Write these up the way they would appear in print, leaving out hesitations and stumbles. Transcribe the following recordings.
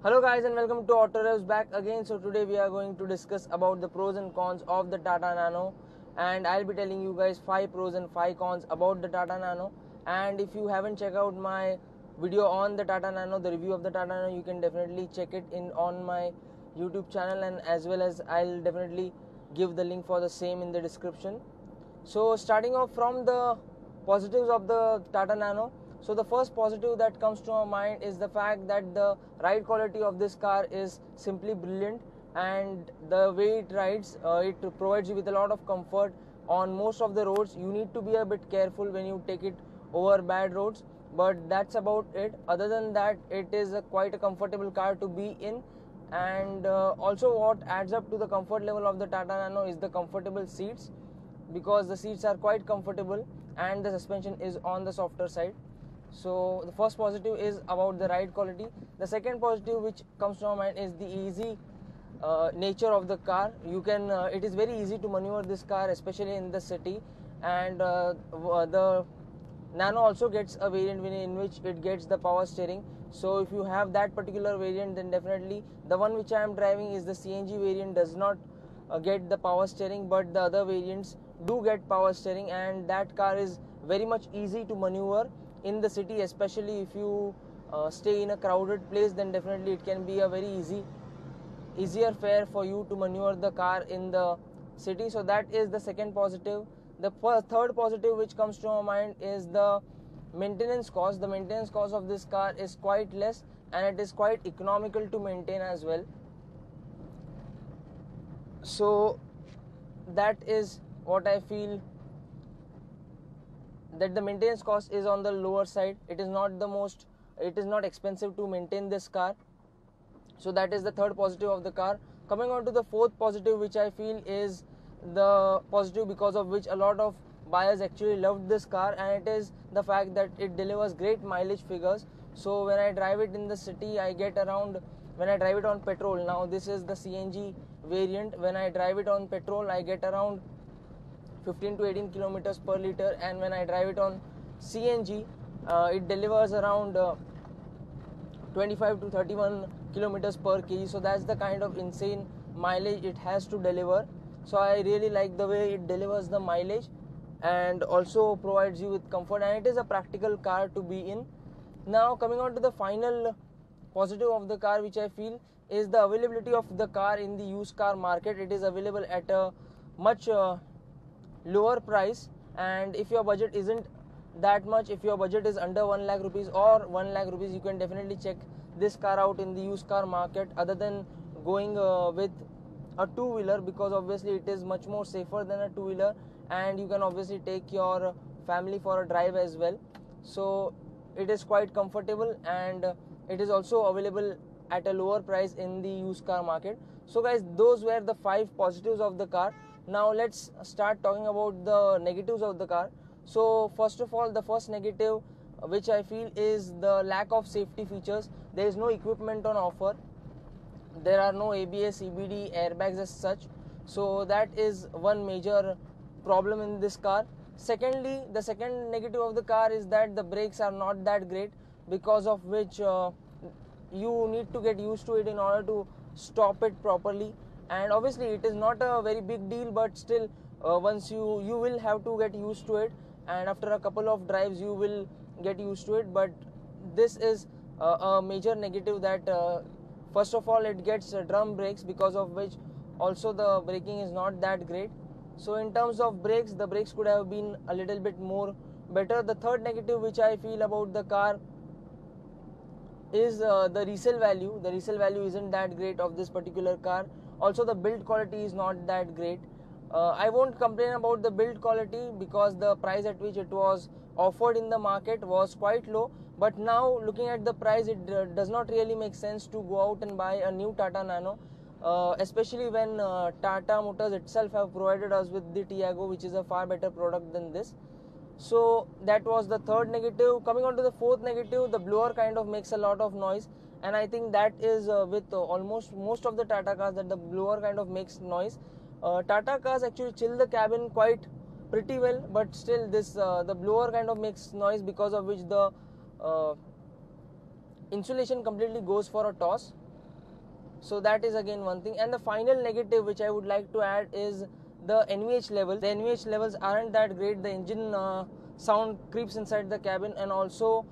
Hello guys and welcome to AutoRevzz back again. So today we are going to discuss about the pros and cons of the Tata Nano, and I'll be telling you guys 5 pros and 5 cons about the Tata Nano. And if you haven't checked out my video on the Tata Nano, the review of the Tata Nano, you can definitely check it in on my YouTube channel, and as well as I'll definitely give the link for the same in the description. So starting off from the positives of the Tata Nano. So the first positive that comes to my mind is the fact that the ride quality of this car is simply brilliant, and the way it rides, it provides you with a lot of comfort on most of the roads. You need to be a bit careful when you take it over bad roads, but that's about it. Other than that, it is quite a comfortable car to be in. And also what adds up to the comfort level of the Tata Nano is the comfortable seats, because the seats are quite comfortable and the suspension is on the softer side. So the first positive is about the ride quality. The second positive which comes to my mind is the easy nature of the car. It is very easy to maneuver this car, especially in the city. And the Nano also gets a variant in which it gets the power steering. So if you have that particular variant, then definitely the one which I am driving is the CNG variant, does not get the power steering, but the other variants do get power steering, and that car is very much easy to maneuver in the city, especially if you stay in a crowded place. Then definitely it can be a very easier fare for you to maneuver the car in the city. So that is the second positive. The third positive which comes to my mind is the maintenance cost. The maintenance cost of this car is quite less, and it is quite economical to maintain as well. So that is what I feel, that the maintenance cost is on the lower side. It is not expensive to maintain this car. So that is the third positive of the car. Coming on to the fourth positive, which I feel is the positive because of which a lot of buyers actually loved this car, and it is the fact that it delivers great mileage figures. So when I drive it in the city, I get around, when I drive it on petrol, now this is the CNG variant, when I drive it on petrol I get around 15 to 18 kilometers per liter, and when I drive it on CNG, it delivers around 25 to 31 kilometers per kg. So that's the kind of insane mileage it has to deliver. So I really like the way it delivers the mileage and also provides you with comfort, and it is a practical car to be in. Now coming on to the final positive of the car, which I feel is the availability of the car in the used car market. It is available at a much lower price, and if your budget isn't that much, if your budget is under 1 lakh rupees or 1 lakh rupees, you can definitely check this car out in the used car market, other than going with a two-wheeler, because obviously it is much more safer than a two-wheeler, and you can obviously take your family for a drive as well. So it is quite comfortable, and it is also available at a lower price in the used car market. So guys, those were the 5 positives of the car. Now let's start talking about the negatives of the car. So first of all, the first negative which I feel is the lack of safety features. There is no equipment on offer. There are no ABS, EBD, airbags as such. So that is one major problem in this car. Secondly, the second negative of the car is that the brakes are not that great, because of which you need to get used to it in order to stop it properly. And obviously it is not a very big deal, but still once you will have to get used to it, and after a couple of drives you will get used to it. But this is a major negative, that first of all it gets drum brakes, because of which also the braking is not that great. So in terms of brakes, the brakes could have been a little bit more better. The third negative which I feel about the car is the resale value. The resale value isn't that great of this particular car. Also the build quality is not that great. I won't complain about the build quality, because the price at which it was offered in the market was quite low. But now looking at the price, it does not really make sense to go out and buy a new Tata Nano, especially when Tata Motors itself have provided us with the Tiago, which is a far better product than this. So that was the third negative. Coming on to the fourth negative, the blower kind of makes a lot of noise, and I think that is with almost most of the Tata cars, that the blower kind of makes noise. Tata cars actually chill the cabin quite pretty well, but still this the blower kind of makes noise, because of which the insulation completely goes for a toss. So that is again one thing. And the final negative which I would like to add is the NVH levels. The NVH levels aren't that great. The engine sound creeps inside the cabin, and also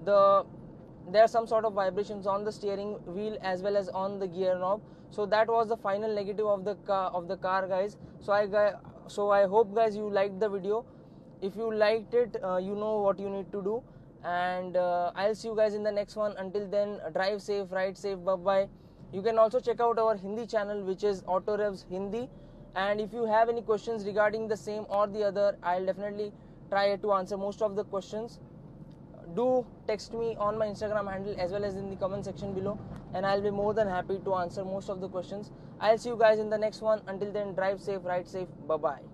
there are some sort of vibrations on the steering wheel as well as on the gear knob. So that was the final negative of the car, guys. So I hope, guys, you liked the video. If you liked it, you know what you need to do, and I'll see you guys in the next one. Until then, drive safe, ride safe, bye bye. You can also check out our Hindi channel, which is AutoRevzz Hindi, and if you have any questions regarding the same or the other, I'll definitely try to answer most of the questions. Do text me on my Instagram handle as well as in the comment section below, and I'll be more than happy to answer most of the questions. I'll see you guys in the next one. Until then, drive safe, ride safe, bye bye.